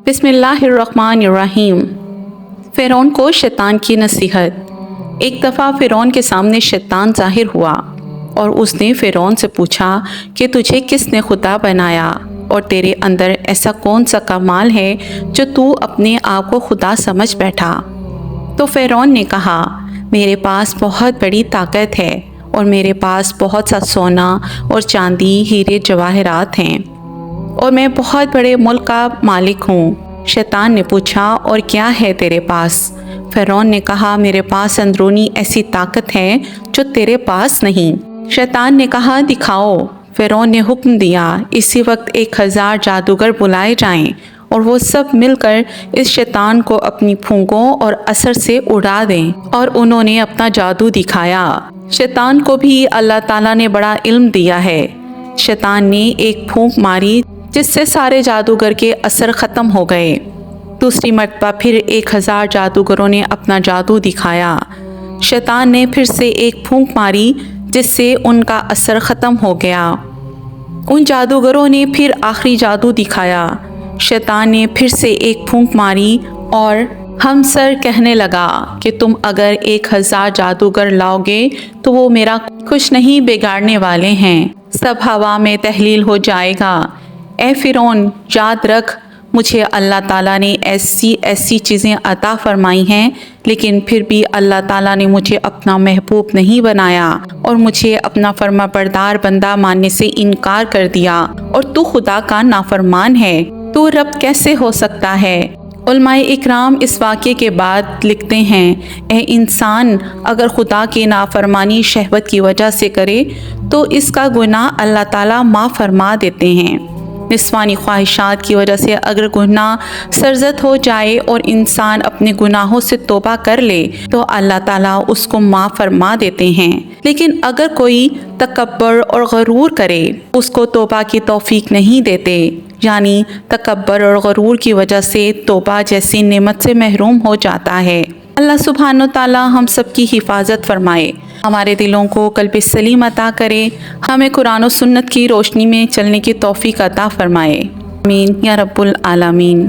बिस्मिल्लाहिर्रहमानिर्रहीम। फ़िरौन को शैतान की नसीहत। एक दफ़ा फ़िरौन के सामने शैतान ज़ाहिर हुआ और उसने फ़िरौन से पूछा कि तुझे किसने खुदा बनाया और तेरे अंदर ऐसा कौन सा कमाल है जो तू अपने आप को खुदा समझ बैठा। तो फ़िरौन ने कहा, मेरे पास बहुत बड़ी ताकत है और मेरे पास बहुत सा सोना और चांदी, हीरे जवाहरात हैं और मैं बहुत बड़े मुल्क का मालिक हूँ। शैतान ने पूछा, और क्या है तेरे पास? फ़िरौन ने कहा, मेरे पास अंदरूनी ऐसी ताकत है जो तेरे पास नहीं। शैतान ने कहा, दिखाओ। फ़िरौन ने हुक्म दिया, इसी वक्त 1000 जादूगर बुलाए जाएं और वो सब मिलकर इस शैतान को अपनी फूंकों और असर से उड़ा दें। और उन्होंने अपना जादू दिखाया। शैतान को भी अल्लाह ताला ने बड़ा इल्म दिया है। शैतान ने एक फूंक मारी जिससे सारे जादूगर के असर ख़त्म हो गए। दूसरी मर्तबा फिर 1000 जादूगरों ने अपना जादू दिखाया। शैतान ने फिर से एक फूंक मारी जिससे उनका असर ख़त्म हो गया। उन जादूगरों ने फिर आखिरी जादू दिखाया। शैतान ने फिर से एक फूंक मारी और हमसर कहने लगा कि तुम अगर 1000 जादूगर लाओगे तो वो मेरा कुछ नहीं बिगाड़ने वाले हैं, सब हवा में तहलील हो जाएगा। ए फ़िरौन, याद रख, मुझे अल्लाह ताला ने ऐसी चीज़ें अता फरमाई हैं, लेकिन फिर भी अल्लाह ताला ने मुझे अपना महबूब नहीं बनाया और मुझे अपना फर्मा बरदार बंदा मानने से इनकार कर दिया, और तू खुदा का नाफरमान है। तू रब कैसे हो सकता है? उलमाए इकराम इस वाक़े के बाद लिखते हैं, ए इंसान, अगर खुदा की नाफरमानी शहवत की वजह से करे तो इसका गुनाह अल्लाह ताला माफ़ फरमा देते हैं। निस्वानी ख्वाहिशात की वजह से अगर गुनाह सरजद हो जाए और इंसान अपने गुनाहों से तौबा कर ले तो अल्लाह ताला उसको माफ़ फरमा देते हैं। लेकिन अगर कोई तकब्बर और गरूर करे, उसको तौबा की तौफीक नहीं देते, यानी तकब्बर और गरूर की वजह से तौबा जैसी नेमत से महरूम हो जाता है। अल्लाह सुब्हानो ताला हम सब की हिफाजत फरमाए, हमारे दिलों को क़ल्ब सलीम अता करे, हमें कुरान और सुन्नत की रोशनी में चलने की तौफीक अता फरमाए। आमीन या रब्बुल आलमीन।